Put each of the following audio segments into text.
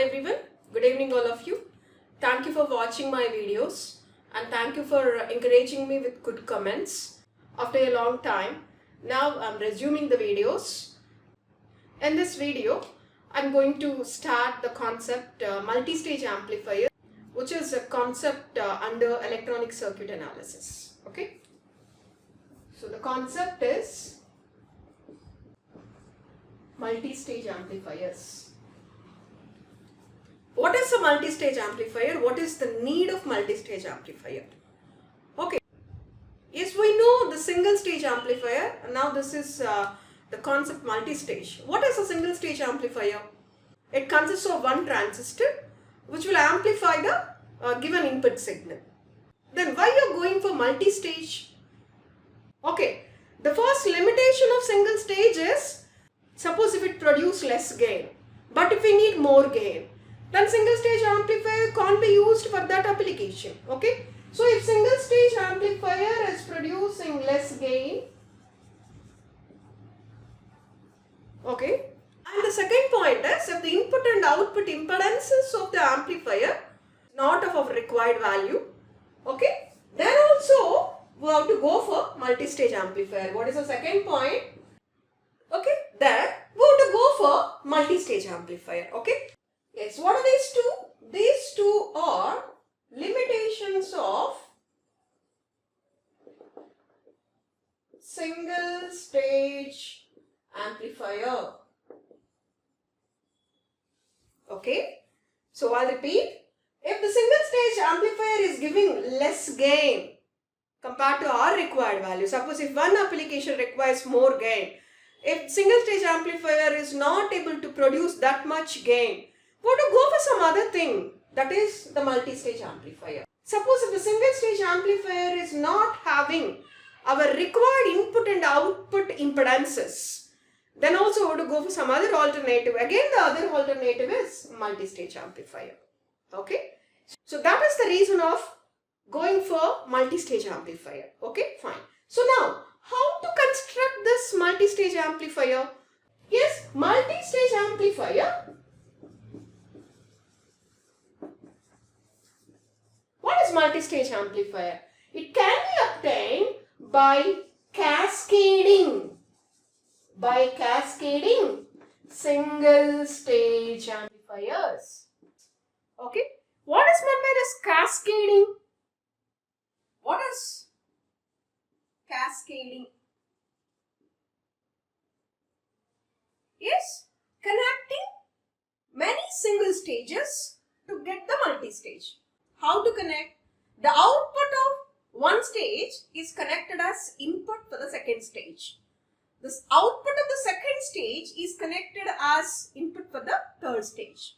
everyone, good evening all of you. Thank you for watching my videos and thank you for encouraging me with good comments. After a long time, now I'm resuming the videos. In this video, I'm going to start the concept multi-stage amplifier, which is a concept under electronic circuit analysis. Okay, so the concept is multi-stage amplifiers. What is a multi-stage amplifier? What is the need of multi-stage amplifier? Okay, yes, we know the single stage amplifier. Now this is the concept multi-stage. What is a single stage amplifier? It consists of one transistor which will amplify the given input signal. Then why you are going for multi-stage? Okay, the first limitation of single stage is, suppose if it produces less gain, but if we need more gain, then single stage amplifier can't be used for that application. Okay, so if single stage amplifier is producing less gain, okay, and the second point is if the input and output impedances of the amplifier not of a required value, okay, then also we have to go for multi-stage amplifier. What is the second point? Okay, then we have to go for multi-stage amplifier. Okay, yes, what are these two? These two are limitations of single stage amplifier. Okay, so I'll repeat. If the single stage amplifier is giving less gain compared to our required value, suppose if one application requires more gain, if single stage amplifier is not able to produce that much gain, we have to go for some other thing, that is the multi-stage amplifier. Suppose if the single stage amplifier is not having our required input and output impedances, then also we have to go for some other alternative. Again, the other alternative is multi-stage amplifier. Okay, so that is the reason of going for multi-stage amplifier. Okay, fine. So now, how to construct this multi-stage amplifier? Yes, multi-stage amplifier. What is multi-stage amplifier? It can be obtained by cascading single stage amplifiers. Okay, what is meant by this cascading? What is cascading? Yes, connecting many single stages to get the multi-stage. How to connect? The output of one stage is connected as input for the second stage. This output of the second stage is connected as input for the third stage.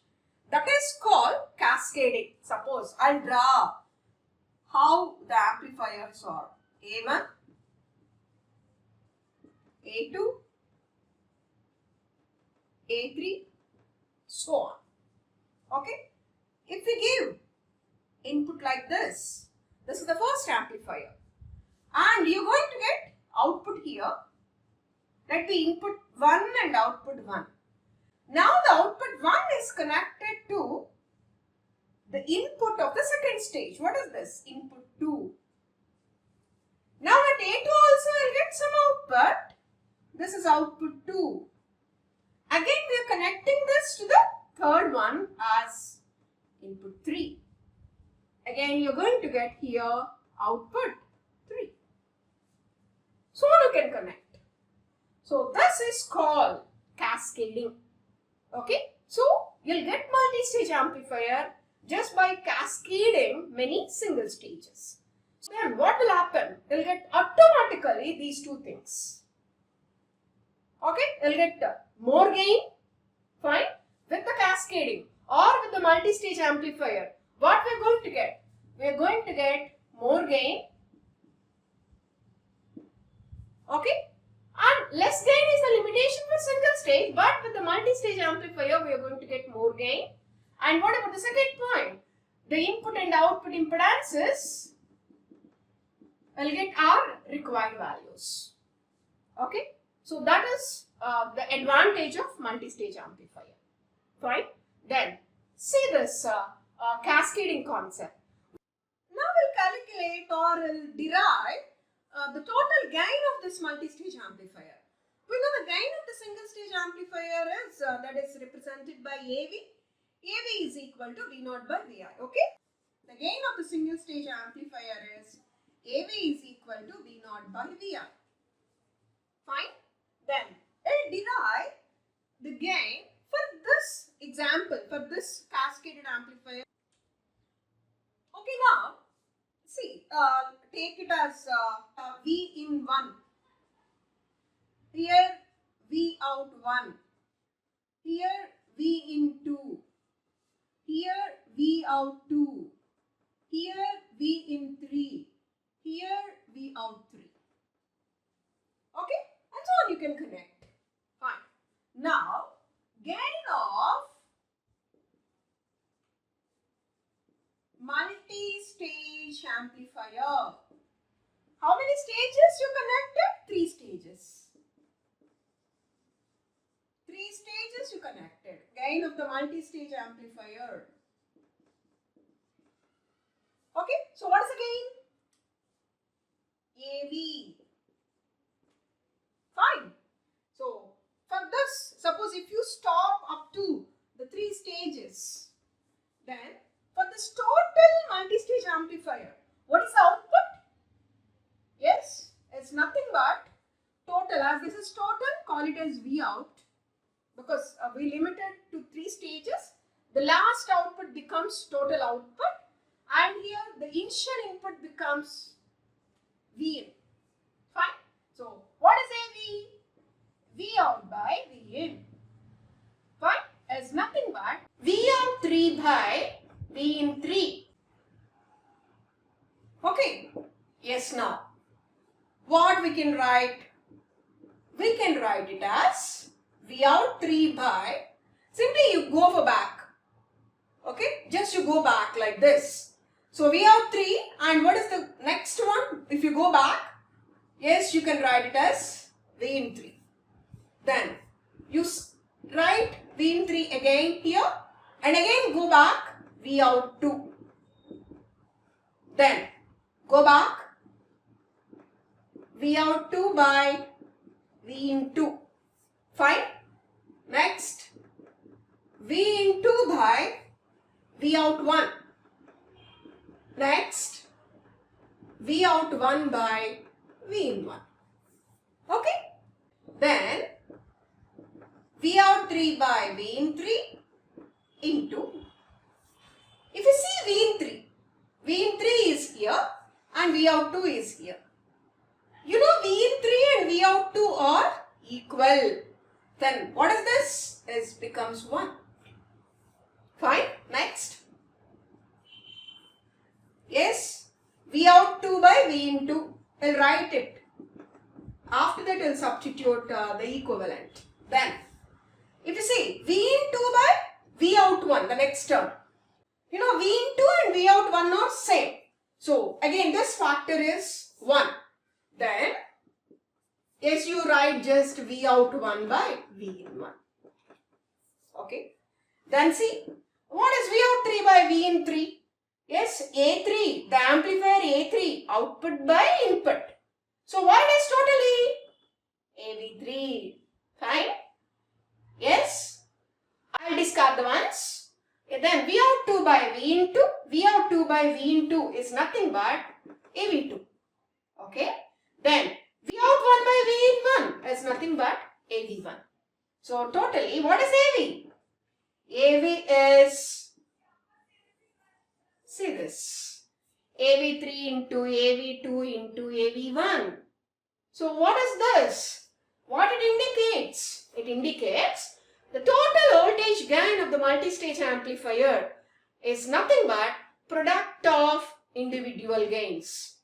That is called cascading. Suppose I'll draw how the amplifiers are. A1, A2, A3, so on. Okay. If we give input like this is the first amplifier. And you're going to get output here. Let be input 1 and output 1. Now the output 1 is connected to the input of the second stage. What is this? Input 2. Now at A2 also I'll get some output. This is output 2. Again we are connecting this to the third one as input 3. Again you are going to get here output 3. So on you can connect. So this is called cascading. Okay, so you'll get multi-stage amplifier just by cascading many single stages. So then what will happen? You'll get automatically these two things. Okay, you'll get more gain, fine, with the cascading or with the multi-stage amplifier. What we're going to get? We're going to get more gain. Okay. And less gain is the limitation for single stage, but with the multi-stage amplifier we are going to get more gain. And what about the second point? The input and output impedances will get our required values. Okay, so that is the advantage of multi-stage amplifier. Fine. Then see this cascading concept. Now we'll calculate or we'll derive the total gain of this multi-stage amplifier. We know the gain of the single stage amplifier is that is represented by AV. AV is equal to V0 by Vi. Okay. The gain of the single stage amplifier is AV is equal to V0 by Vi. Fine. Then we'll derive the gain for this example, for this cascaded amplifier. Okay, now see, take it as V in 1. Here V out 1. Here V in 2. Here V out 2. Here V in 3. Here V out 3. Okay, and so on you can connect. Fine. Now, gain of multi-stage amplifier. How many stages you connected? 3 stages. 3 stages you connected. Gain of the multi-stage amplifier. Okay, so what is the gain? AV. Fine. So, for this, suppose if you stop up to the 3 stages, then for this total multi-stage amplifier, what is the output? Yes, it's nothing but total. As this is total, call it as V out, because we limited to 3 stages. The last output becomes total output, and here the initial input becomes V in. Fine. So, what is AV? V out by V in. Fine. Is nothing but V out 3 by V in 3. Okay. Yes, now what we can write? We can write it as V out 3 by, simply you go for back. Okay, just you go back like this. So V out 3, and what is the next one? If you go back, yes, you can write it as V in 3. Then you write V in 3 again here, and again go back V out 2. Then go back V out 2 by V in 2. Fine. Next, V in 2 by V out 1. Next, V out 1 by V in 1. Okay. Then, V out 3 by V in 3 into, if you see V in 3, V in 3 is here and V out 2 is here. You know V in 3 and V out 2 are equal. Then what is this? It becomes 1. Fine. Next. Yes. V out 2 by V in 2. We'll write it. After that we'll substitute the equivalent. Then if you see V in 2 by V out 1, the next term. You know V in 2 and V out 1 are same. So again this factor is 1. Then yes, you write just V out 1 by V in 1. Okay. Then see, what is V out 3 by V in 3? Yes, A3, the amplifier A3, output by input. So what is totally? AV3. Fine. Yes. I'll discard the ones. Then V out 2 by V in 2. V out 2 by V in 2 is nothing but AV2. Okay. Then V out 1 by V in 1 is nothing but AV1. So totally, what is AV? AV is, see this, AV3 into AV2 into AV1. So what is this? What it indicates? It indicates the total voltage gain of the multi-stage amplifier is nothing but product of individual gains.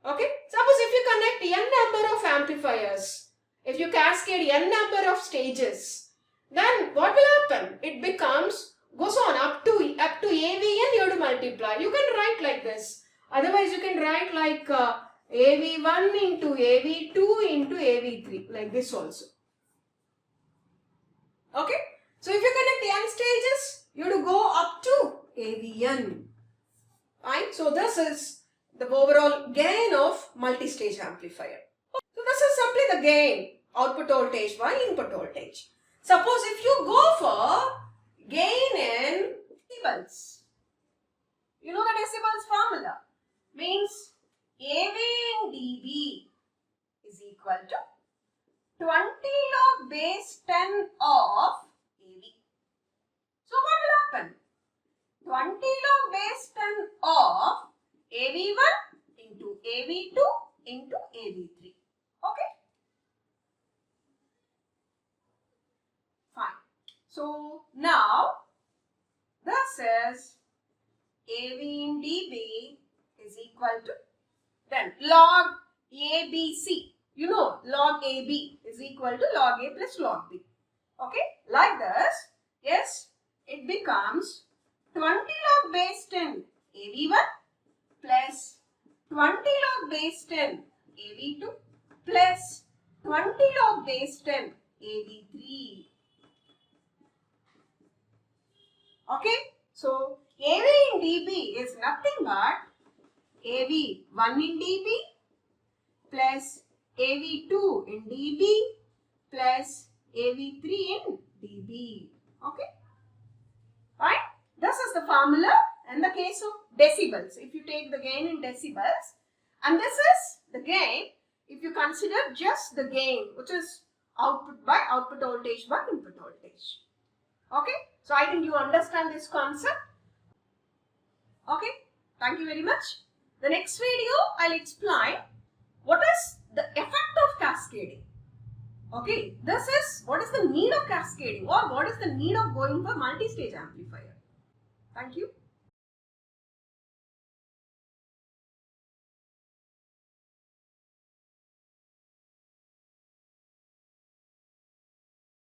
Okay, suppose if you connect n number of amplifiers, if you cascade n number of stages, then what will happen? It goes on up to AVN, you have to multiply. You can write like this. Otherwise, you can write like AV1 into AV2 into AV3, like this also. Okay, so if you connect n stages, you have to go million. Fine. So this is the overall gain of multi-stage amplifier. So this is simply the gain, output voltage by input voltage. Suppose if you go for gain in decibels, you know the decibels formula means AV in dB is equal to 20 log base 10 of AV. So what will happen? 20 log base 10 of AV1 into AV2 into AV3. Okay? Fine. So now this is AV in dB is equal to then log ABC. You know log AB is equal to log A plus log B. Okay? Like this, yes, it becomes 20 log base 10 AV1 plus 20 log base 10 AV2 plus 20 log base 10 AV3. Okay? So, AV in dB is nothing but AV1 in dB plus AV2 in dB plus AV3 in dB. Okay? Fine? This is the formula in the case of decibels. If you take the gain in decibels, and this is the gain if you consider just the gain, which is output voltage by input voltage. Okay? So I think you understand this concept. Okay? Thank you very much. The next video I'll explain what is the effect of cascading. Okay? This is what is the need of cascading or what is the need of going for multi-stage amplifier. Thank you.